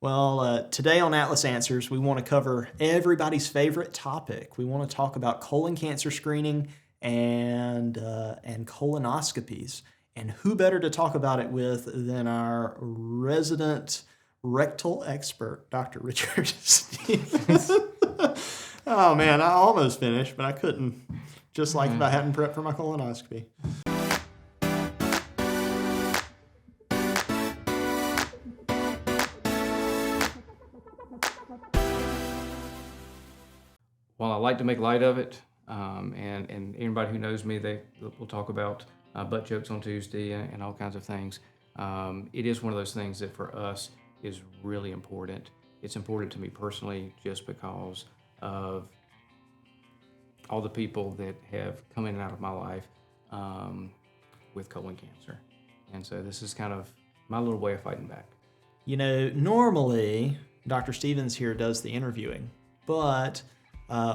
Well, today on Atlas Answers, we want to cover everybody's favorite topic. We want to talk about colon cancer screening and colonoscopies. And who better to talk about it with than our resident rectal expert, Dr. Richard Stevens. Oh man, I almost finished, but I couldn't. Just like if I hadn't prepped for my colonoscopy. Well, I like to make light of it, and anybody who knows me, will talk about butt jokes on Tuesday and all kinds of things. It is one of those things that for us is really important. It's important to me personally just because of all the people that have come in and out of my life with colon cancer. And so this is kind of my little way of fighting back. You know, normally Dr. Stevens here does the interviewing, but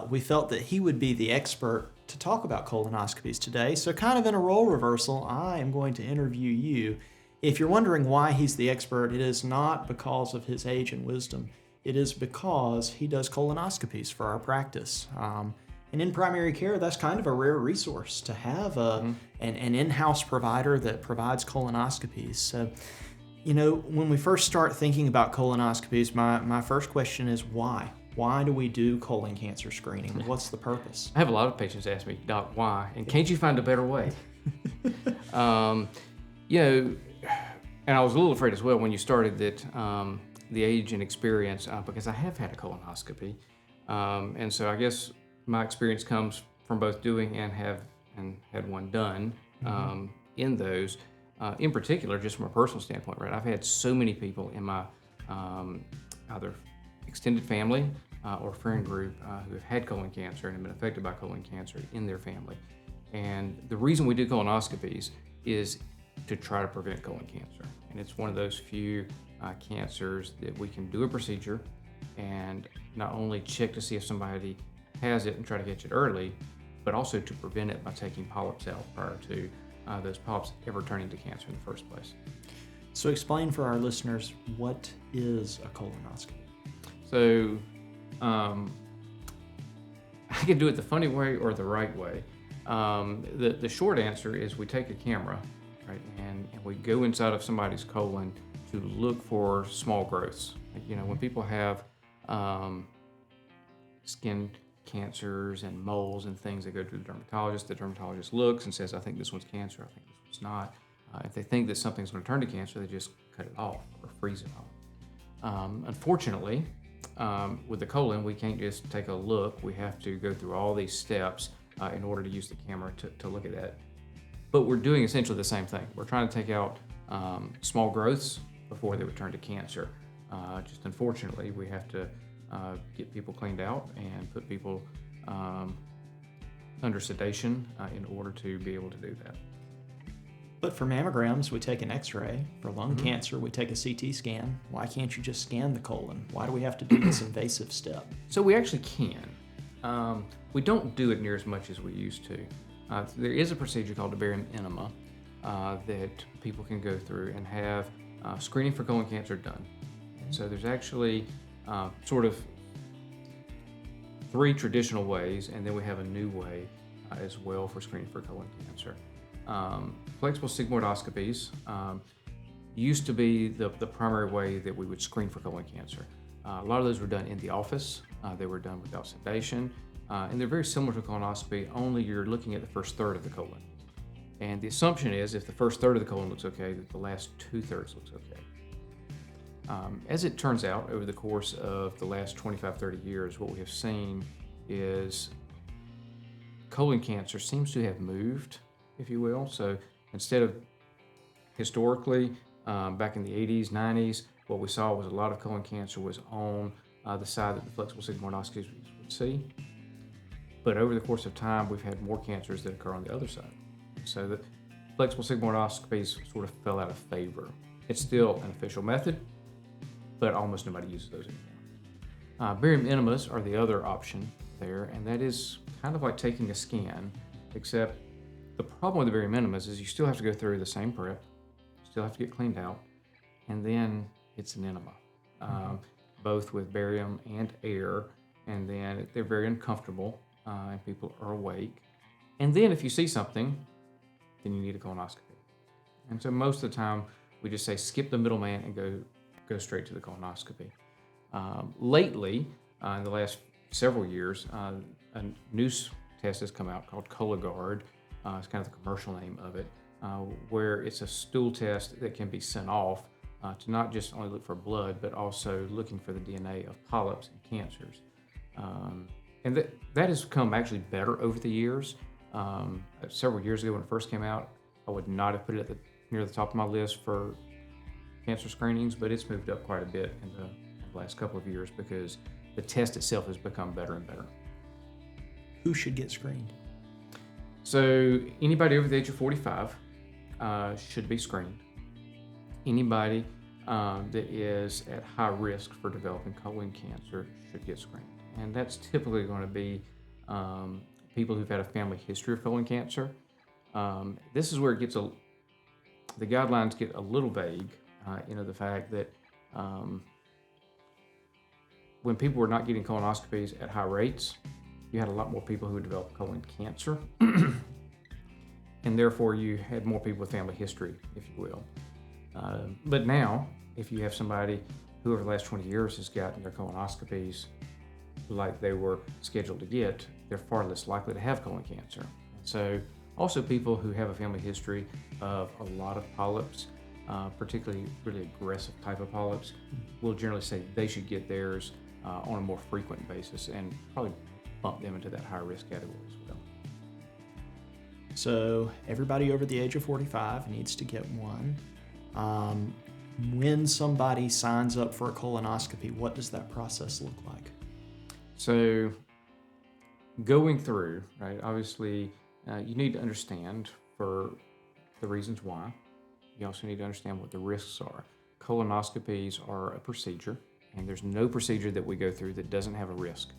we felt that he would be the expert to talk about colonoscopies today. So kind of in a role reversal, I am going to interview you. If you're wondering why he's the expert, it is not because of his age and wisdom. It is because he does colonoscopies for our practice. And in primary care, that's kind of a rare resource to have an in-house provider that provides colonoscopies. So, you know, when we first start thinking about colonoscopies, my first question is why? Why do we do colon cancer screening? What's the purpose? I have a lot of patients ask me, Doc, why? And can't you find a better way? You know, and I was a little afraid as well when you started that the age and experience, because I have had a colonoscopy. And so I guess my experience comes from both doing and had one done in those. In particular, just from a personal standpoint, right? I've had so many people in my either extended family or friend group who have had colon cancer and have been affected by colon cancer in their family. And the reason we do colonoscopies is to try to prevent colon cancer. And it's one of those few cancers that we can do a procedure and not only check to see if somebody has it and try to catch it early, but also to prevent it by taking polyps out prior to those polyps ever turning to cancer in the first place. So explain for our listeners, what is a colonoscopy? So I can do it the funny way or the right way. The short answer is we take a camera, right, and we go inside of somebody's colon to look for small growths. You know, when people have skin cancers and moles and things, they go to the dermatologist looks and says, I think this one's cancer, I think this one's not. If they think that something's going to turn to cancer, they just cut it off or freeze it off. Unfortunately, with the colon, we can't just take a look. We have to go through all these steps in order to use the camera to look at that. But we're doing essentially the same thing. We're trying to take out small growths before they would turn to cancer. Just unfortunately, we have to get people cleaned out and put people under sedation in order to be able to do that. But for mammograms, we take an x-ray. For lung cancer, we take a CT scan. Why can't you just scan the colon? Why do we have to do this invasive step? So we actually can. We don't do it near as much as we used to. There is a procedure called the barium enema that people can go through and have screening for colon cancer done. So there's actually sort of 3 traditional ways, and then we have a new way as well for screening for colon cancer. Flexible sigmoidoscopies used to be the primary way that we would screen for colon cancer. A lot of those were done in the office. They were done without sedation, and they're very similar to colonoscopy, only you're looking at the first third of the colon. And the assumption is if the first third of the colon looks okay, that the last 2/3 looks okay. As it turns out, over the course of the last 25-30 years, what we have seen is colon cancer seems to have moved, if you will. So instead of historically, back in the 80s, 90s, what we saw was a lot of colon cancer was on the side that the flexible sigmoidoscopies would see. But over the course of time, we've had more cancers that occur on the other side. So the flexible sigmoidoscopies sort of fell out of favor. It's still an official method, but almost nobody uses those anymore. Barium enemas are the other option there, and that is kind of like taking a scan, except the problem with the barium enemas is you still have to go through the same prep, still have to get cleaned out, and then it's an enema. both with barium and air, and then they're very uncomfortable, and people are awake. And then if you see something, then you need a colonoscopy. And so most of the time, we just say skip the middleman and go straight to the colonoscopy. Lately, in the last several years, a new test has come out called Cologuard. It's kind of the commercial name of it, where it's a stool test that can be sent off to not just only look for blood, but also looking for the DNA of polyps and cancers. And that has come actually better over the years. Several years ago when it first came out, I would not have put it near the top of my list for cancer screenings, but it's moved up quite a bit in the last couple of years because the test itself has become better and better. Who should get screened? So anybody over the age of 45 should be screened. Anybody that is at high risk for developing colon cancer should get screened. And that's typically going to be people who've had a family history of colon cancer. This is where it gets the guidelines get a little vague, the fact that when people were not getting colonoscopies at high rates, you had a lot more people who developed colon cancer, and therefore you had more people with family history, if you will. But now, if you have somebody who over the last 20 years has gotten their colonoscopies like they were scheduled to get, they're far less likely to have colon cancer. So also people who have a family history of a lot of polyps, particularly really aggressive type of polyps, we'll generally say they should get theirs on a more frequent basis and probably bump them into that high risk category as well. So everybody over the age of 45 needs to get one. When somebody signs up for a colonoscopy, what does that process look like? So going through, right, obviously you need to understand for the reasons why. You also need to understand what the risks are. Colonoscopies are a procedure, and there's no procedure that we go through that doesn't have a risk.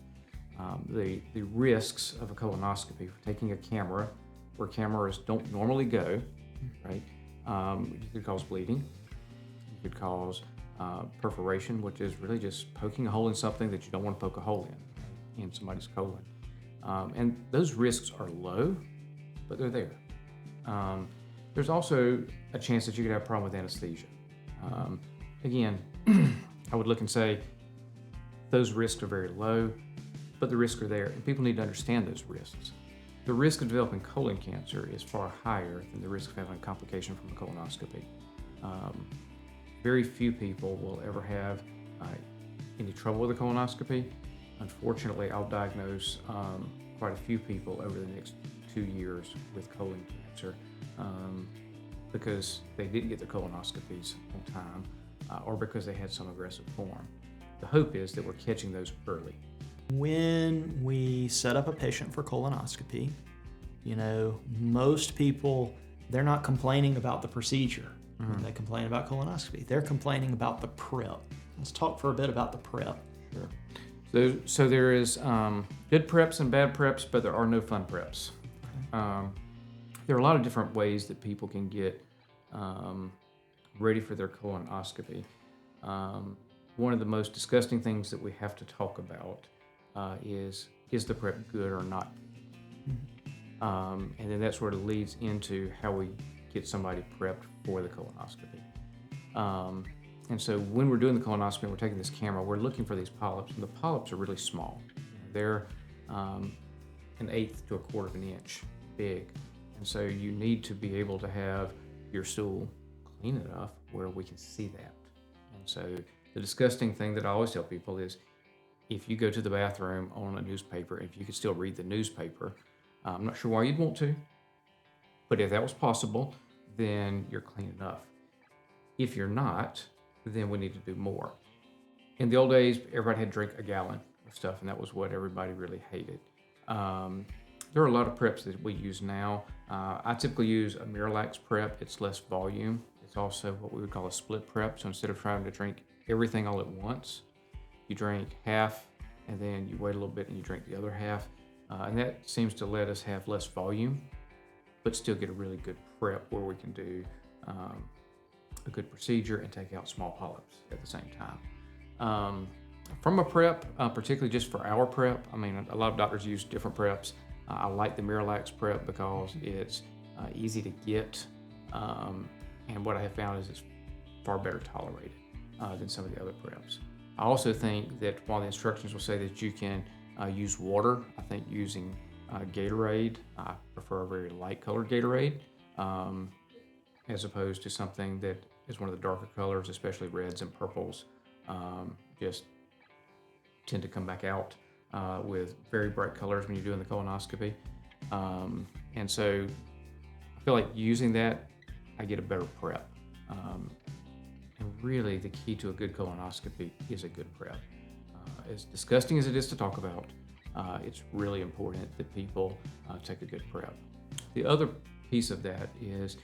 The risks of a colonoscopy, taking a camera where cameras don't normally go, right? You could cause bleeding. You could cause perforation, which is really just poking a hole in something that you don't want to poke a hole in somebody's colon. And those risks are low, but they're there. There's also a chance that you could have a problem with anesthesia. Again, I would look and say those risks are very low, but the risks are there, and people need to understand those risks. The risk of developing colon cancer is far higher than the risk of having a complication from a colonoscopy. Very few people will ever have any trouble with a colonoscopy. Unfortunately, I'll diagnose quite a few people over the next 2 years with colon cancer because they didn't get their colonoscopies on time or because they had some aggressive form. The hope is that we're catching those early. When we set up a patient for colonoscopy, most people, they're not complaining about the procedure when they complain about colonoscopy. They're complaining about the prep. Let's talk for a bit about the prep. Sure. So there is good preps and bad preps, but there are no fun preps. Okay. There are a lot of different ways that people can get ready for their colonoscopy. One of the most disgusting things that we have to talk about is the prep good or not? And then that sort of leads into how we get somebody prepped for the colonoscopy. And so when we're doing the colonoscopy, we're taking this camera, we're looking for these polyps, and the polyps are really small. They're 1/8 to 1/4 of an inch big. And so you need to be able to have your stool clean enough where we can see that. And so the disgusting thing that I always tell people is if you go to the bathroom on a newspaper, if you could still read the newspaper, I'm not sure why you'd want to, but if that was possible, then you're clean enough. If you're not, then we need to do more. In the old days, everybody had to drink a gallon of stuff, and that was what everybody really hated. There are a lot of preps that we use now. I typically use a Miralax prep. It's less volume. It's also what we would call a split prep. So instead of trying to drink everything all at once, you drink half, and then you wait a little bit and you drink the other half. And that seems to let us have less volume, but still get a really good prep where we can do a good procedure and take out small polyps at the same time. From a prep, particularly just for our prep, I mean, a lot of doctors use different preps. I like the Miralax prep because it's easy to get, and what I have found is it's far better tolerated than some of the other preps. I also think that while the instructions will say that you can use water, I think using Gatorade, I prefer a very light colored Gatorade, as opposed to something that is one of the darker colors, especially reds and purples, just tend to come back out with very bright colors when you're doing the colonoscopy. And so I feel like using that, I get a better prep. And really the key to a good colonoscopy is a good prep. As disgusting as it is to talk about, it's really important that people take a good prep. The other piece of that is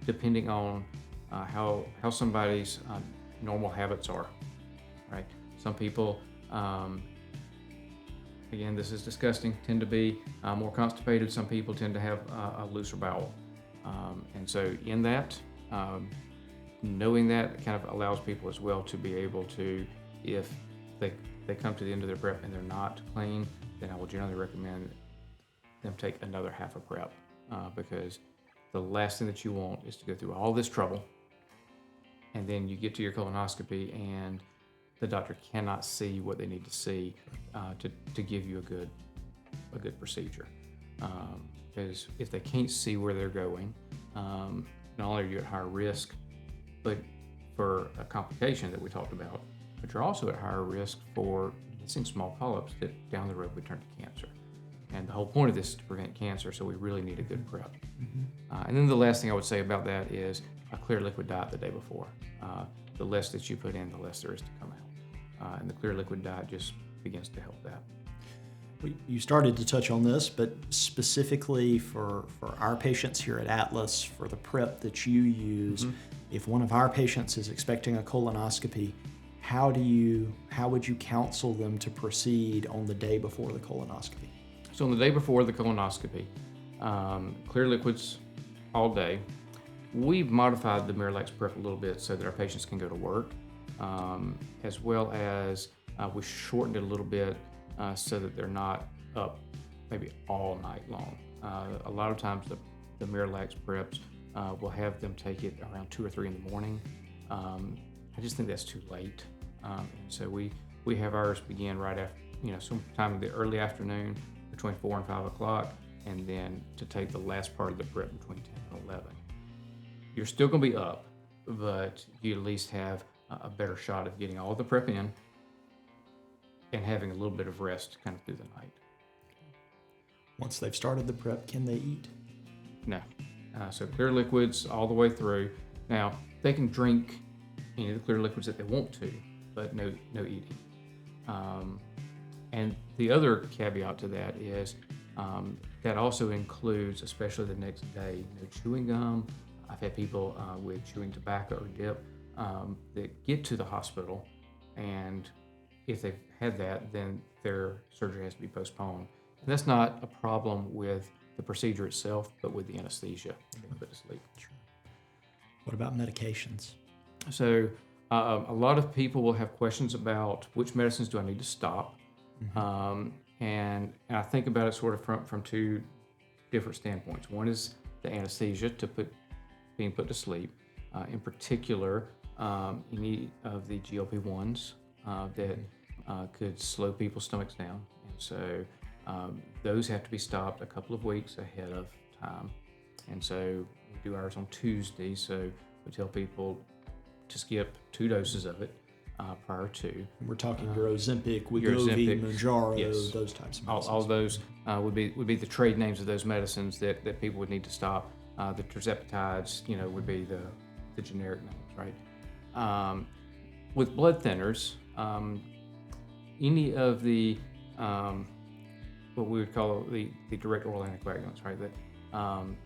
depending on how somebody's normal habits are, right? Some people, again, this is disgusting, tend to be more constipated. Some people tend to have a looser bowel. And so in that, knowing that kind of allows people as well to be able to, if they come to the end of their prep and they're not clean, then I will generally recommend them take another half a prep, because the last thing that you want is to go through all this trouble and then you get to your colonoscopy and the doctor cannot see what they need to see to give you a good procedure. Because if they can't see where they're going, not only are you at higher risk, but for a complication that we talked about, but you're also at higher risk for missing small polyps that down the road would turn to cancer. And the whole point of this is to prevent cancer, so we really need a good prep. And then the last thing I would say about that is a clear liquid diet the day before. The less that you put in, the less there is to come out. And the clear liquid diet just begins to help that. You started to touch on this, but specifically for our patients here at Atlas, for the prep that you use, if one of our patients is expecting a colonoscopy, how would you counsel them to proceed on the day before the colonoscopy? So on the day before the colonoscopy, clear liquids all day. We've modified the Miralax prep a little bit so that our patients can go to work, as well as we shortened it a little bit so that they're not up maybe all night long. A lot of times the Miralax preps will have them take it around 2 or 3 in the morning. I just think that's too late. And so we have ours begin right after, sometime in the early afternoon between 4 and 5 o'clock, and then to take the last part of the prep between 10 and 11. You're still going to be up, but you at least have a better shot of getting all the prep in and having a little bit of rest kind of through the night. Once they've started the prep, can they eat? No. So clear liquids all the way through. Now, they can drink any of the clear liquids that they want to, but no eating. And the other caveat to that is that also includes, especially the next day, no chewing gum. I've had people with chewing tobacco or dip that get to the hospital, and if they've had that, then their surgery has to be postponed. And that's not a problem with the procedure itself, but with the anesthesia they can put to sleep. Sure. What about medications? So a lot of people will have questions about which medicines do I need to stop. And I think about it sort of from 2 different standpoints. One is the anesthesia being put to sleep. In particular, any of the GLP-1s that could slow people's stomachs down. And so those have to be stopped a couple of weeks ahead of time. And so we do ours on Tuesday, so we tell people to skip 2 doses of it prior to. We're talking your Ozempic, Wegovy, Mounjaro, yes. Those types of medicines. All those would be the trade names of those medicines that people would need to stop. The tirzepatides, would be the generic names, right? With blood thinners, any of the what we would call the direct oral anticoagulants, right?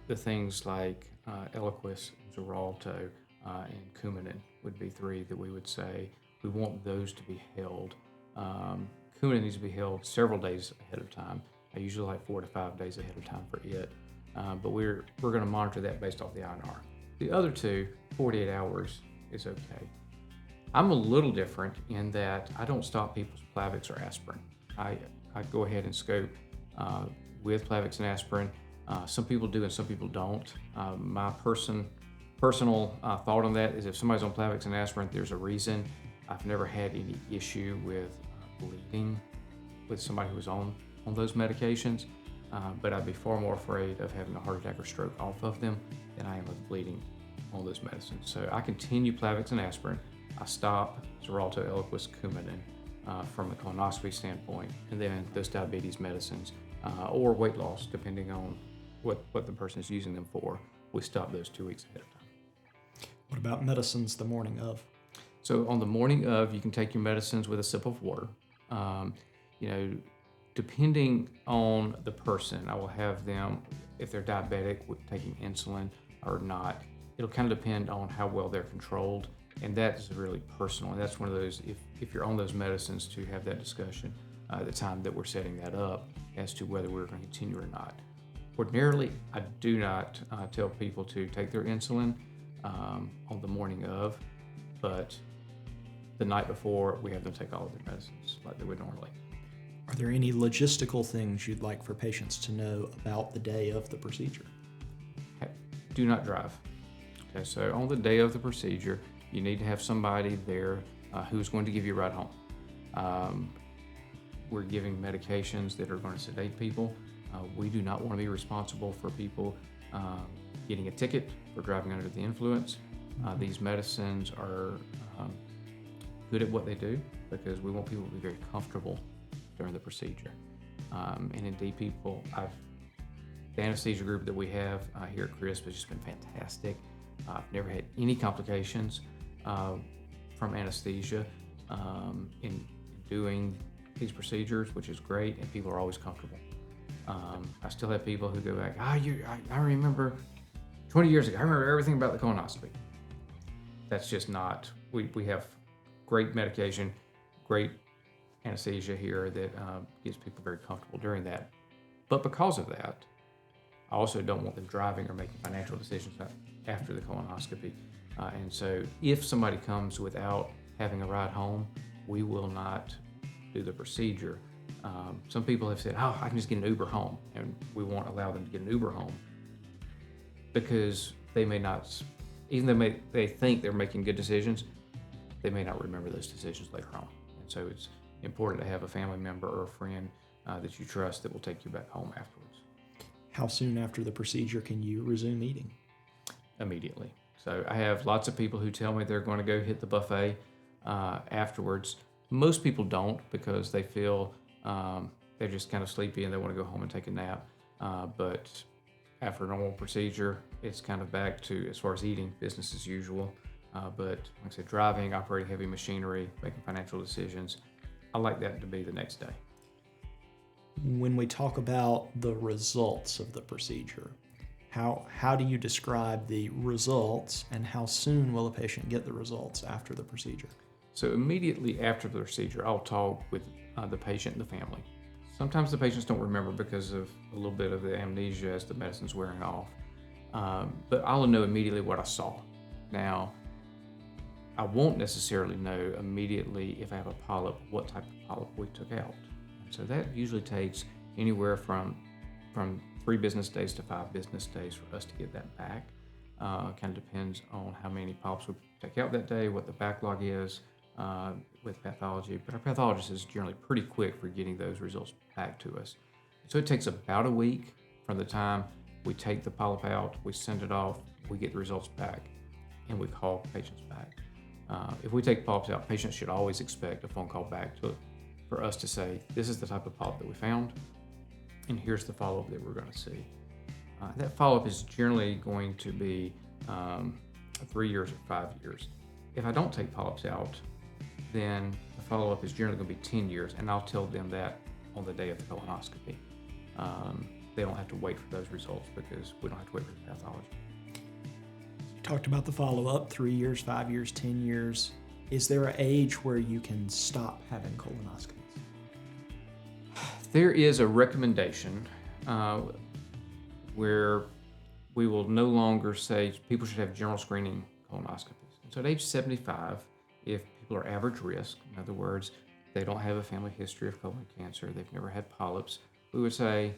The things like Eliquis, Xarelto, and Coumadin would be 3 that we would say we want those to be held. Coumadin needs to be held several days ahead of time. I usually like 4 to 5 days ahead of time for it, but we're going to monitor that based off the INR. The other 2, 48 hours is okay. I'm a little different in that I don't stop people's Plavix or aspirin. I go ahead and scope with Plavix and aspirin. Some people do and some people don't. My personal thought on that is if somebody's on Plavix and aspirin, there's a reason. I've never had any issue with bleeding with somebody who was on those medications, but I'd be far more afraid of having a heart attack or stroke off of them than I am of bleeding on those medicines. So I continue Plavix and aspirin. I stop Xarelto, Eliquis, Coumadin from a colonoscopy standpoint, and then those diabetes medicines or weight loss, depending on what the person is using them for, we stop those 2 weeks ahead of time. What about medicines the morning of? So on the morning of, you can take your medicines with a sip of water. Depending on the person, I will have them, if they're diabetic, with taking insulin or not. It'll kind of depend on how well they're controlled, and that's really personal. And that's one of those, if you're on those medicines, to have that discussion at the time that we're setting that up as to whether we're going to continue or not. Ordinarily, I do not tell people to take their insulin on the morning of, but the night before, we have them take all of their medicines like they would normally. Are there any logistical things you'd like for patients to know about the day of the procedure? Do not drive. Okay, so on the day of the procedure, you need to have somebody there who's going to give you a ride home. We're giving medications that are going to sedate people. We do not want to be responsible for people getting a ticket for driving under the influence. These medicines are good at what they do because we want people to be very comfortable during the procedure. And indeed, the anesthesia group that we have here at CRISP has just been fantastic. I've never had any complications from anesthesia in doing these procedures, which is great, and people are always comfortable. I still have people who go back, I remember 20 years ago, I remember everything about the colonoscopy. That's just not, we have great medication, great anesthesia here that gets people very comfortable during that. But because of that, I also don't want them driving or making financial decisions after the colonoscopy. And so if somebody comes without having a ride home, we will not do the procedure. Some people have said, I can just get an Uber home, and we won't allow them to get an Uber home because they may not, even though they think they're making good decisions, they may not remember those decisions later on. And so it's important to have a family member or a friend that you trust that will take you back home afterwards. How soon after the procedure can you resume eating? Immediately. So I have lots of people who tell me they're going to go hit the buffet afterwards. Most people don't because they feel they're just kind of sleepy and they want to go home and take a nap. But after a normal procedure, it's kind of back to, as far as eating, business as usual. But like I said, driving, operating heavy machinery, making financial decisions, I like that to be the next day. When we talk about the results of the procedure, how do you describe the results, and how soon will a patient get the results after the procedure? So immediately after the procedure, I'll talk with the patient and the family. Sometimes the patients don't remember because of a little bit of the amnesia as the medicine's wearing off. But I'll know immediately what I saw. Now, I won't necessarily know immediately if I have a polyp, what type of polyp we took out. So that usually takes anywhere from 3 business days to 5 business days for us to get that back. Kind of depends on how many polyps we take out that day, what the backlog is with pathology. But our pathologist is generally pretty quick for getting those results back to us. So it takes about a week from the time we take the polyp out, we send it off, we get the results back, and we call patients back. If we take polyps out, patients should always expect a phone call back for us to say, this is the type of polyp that we found, and here's the follow-up that we're going to see. That follow-up is generally going to be 3 years or 5 years. If I don't take polyps out, then the follow-up is generally going to be 10 years, and I'll tell them that on the day of the colonoscopy. They don't have to wait for those results because we don't have to wait for the pathology. You talked about the follow-up, 3 years, 5 years, 10 years. Is there an age where you can stop having colonoscopies? There is a recommendation where we will no longer say people should have general screening colonoscopies. And so at age 75, if people are average risk. In other words, they don't have a family history of colon cancer, they've never had polyps, we would say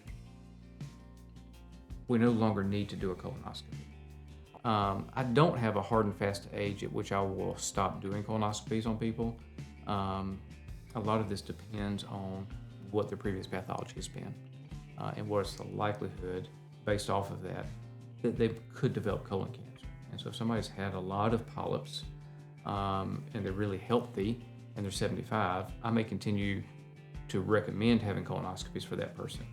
we no longer need to do a colonoscopy. I don't have a hard and fast age at which I will stop doing colonoscopies on people. A lot of this depends on what their previous pathology has been and what is the likelihood, based off of that they could develop colon cancer. And so if somebody's had a lot of polyps and they're really healthy and they're 75, I may continue to recommend having colonoscopies for that person.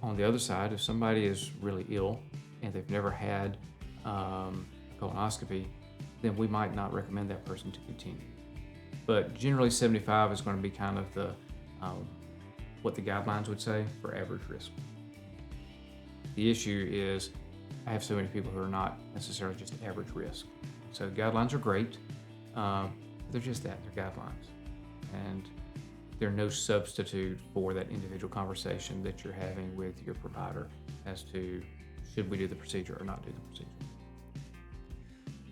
On the other side, if somebody is really ill and they've never had a colonoscopy, then we might not recommend that person to continue. But generally 75 is going to be kind of the what the guidelines would say for average risk. The issue is I have so many people who are not necessarily just average risk. So guidelines are great. They're just that, they're guidelines. And they're no substitute for that individual conversation that you're having with your provider as to should we do the procedure or not do the procedure.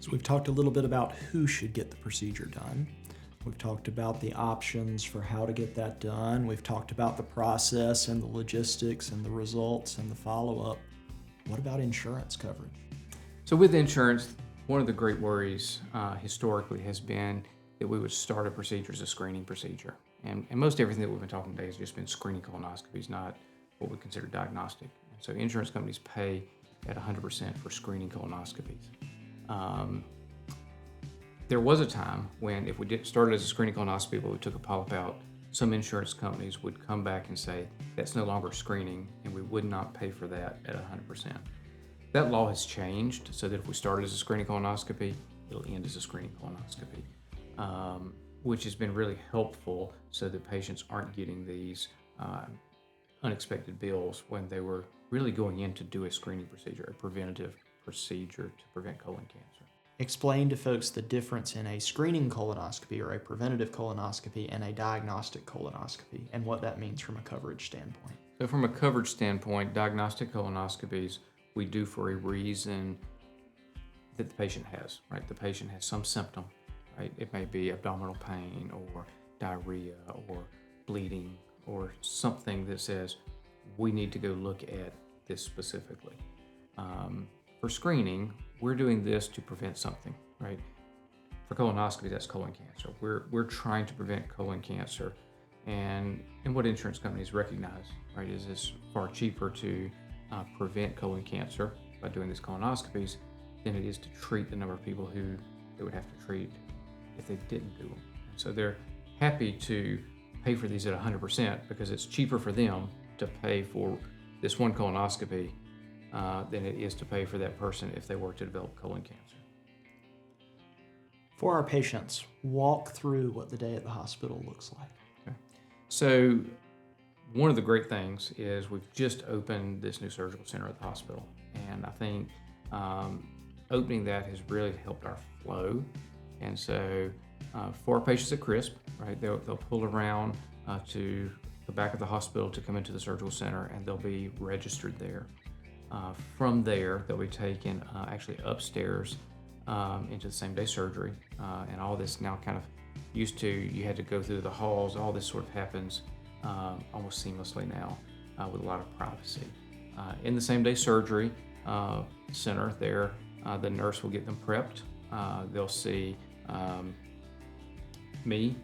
So we've talked a little bit about who should get the procedure done. We've talked about the options for how to get that done. We've talked about the process and the logistics and the results and the follow-up. What about insurance coverage? So with insurance, one of the great worries historically has been that we would start a procedure as a screening procedure. And most everything that we've been talking today has just been screening colonoscopies, not what we consider diagnostic. So insurance companies pay at 100% for screening colonoscopies. There was a time when if we started as a screening colonoscopy but we took a polyp out, some insurance companies would come back and say that's no longer screening and we would not pay for that at 100%. That law has changed so that if we started as a screening colonoscopy, it'll end as a screening colonoscopy, which has been really helpful so that patients aren't getting these unexpected bills when they were really going in to do a screening procedure, a preventative procedure to prevent colon cancer. Explain to folks the difference in a screening colonoscopy or a preventative colonoscopy and a diagnostic colonoscopy and what that means from a coverage standpoint. So from a coverage standpoint, diagnostic colonoscopies we do for a reason that the patient has, right? The patient has some symptom, right? It may be abdominal pain or diarrhea or bleeding or something that says we need to go look at this specifically. For screening, we're doing this to prevent something, right? For colonoscopy, that's colon cancer. We're trying to prevent colon cancer, and what insurance companies recognize, right, is it's far cheaper to prevent colon cancer by doing these colonoscopies than it is to treat the number of people who they would have to treat if they didn't do them. So they're happy to pay for these at 100% because it's cheaper for them to pay for this one colonoscopy than it is to pay for that person if they were to develop colon cancer. For our patients, walk through what the day at the hospital looks like. Okay. So one of the great things is we've just opened this new surgical center at the hospital, and I think opening that has really helped our flow. And so for our patients at CRISP, right, they'll pull around to the back of the hospital to come into the surgical center, and they'll be registered there. From there, they'll be taken actually upstairs into the same-day surgery, and all this now kind of used to, you had to go through the halls. All this sort of happens almost seamlessly now with a lot of privacy. In the same-day surgery center there, the nurse will get them prepped. They'll see me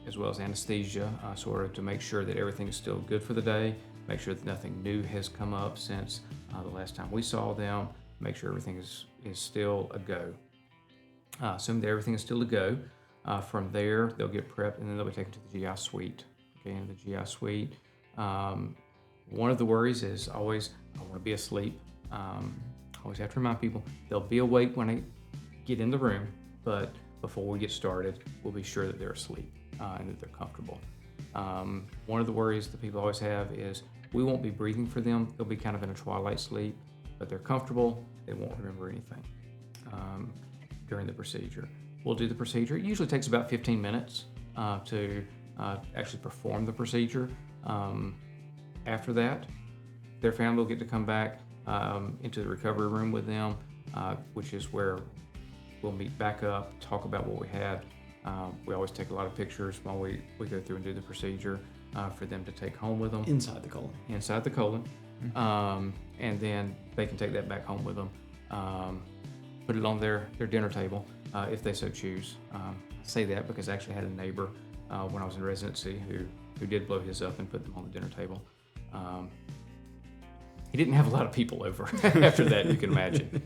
as well as anesthesia, sort of to make sure that everything is still good for the day, make sure that nothing new has come up since the last time we saw them, make sure everything is still a go. Assume that everything is still a go. From there, they'll get prepped and then they'll be taken to the GI suite. Okay, in the GI suite, one of the worries is always, I want to be asleep. Always have to remind people, they'll be awake when they get in the room, but before we get started, we'll be sure that they're asleep and that they're comfortable. One of the worries that people always have is we won't be breathing for them. They'll be kind of in a twilight sleep, but they're comfortable. They won't remember anything during the procedure. We'll do the procedure. It usually takes about 15 minutes to actually perform the procedure. After that, their family will get to come back into the recovery room with them, which is where we'll meet back up, talk about what we had. We always take a lot of pictures while we go through and do the procedure for them to take home with them. Inside the colon. Inside the colon. And then they can take that back home with them, put it on their dinner table if they so choose. I say that because I actually had a neighbor when I was in residency who did blow his up and put them on the dinner table. He didn't have a lot of people over after that, you can imagine.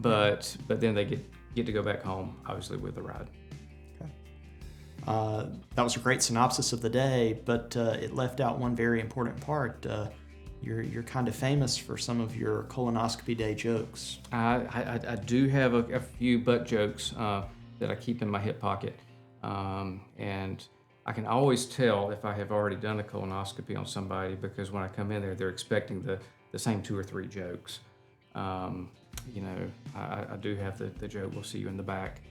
But then they get to go back home, obviously with the ride. Okay. That was a great synopsis of the day, but it left out one very important part. You're kind of famous for some of your colonoscopy day jokes. I do have a few butt jokes that I keep in my hip pocket, and I can always tell if I have already done a colonoscopy on somebody because when I come in there, they're expecting the same 2 or 3 jokes. You know, I do have the joke, "We'll see you in the back."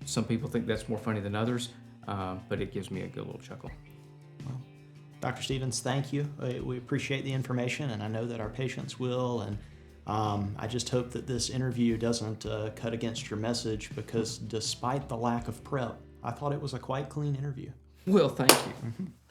Some people think that's more funny than others, but it gives me a good little chuckle. Well, Dr. Stevens, thank you. We appreciate the information, and I know that our patients will. And I just hope that this interview doesn't cut against your message, because despite the lack of prep, I thought it was a quite clean interview. Well, thank you.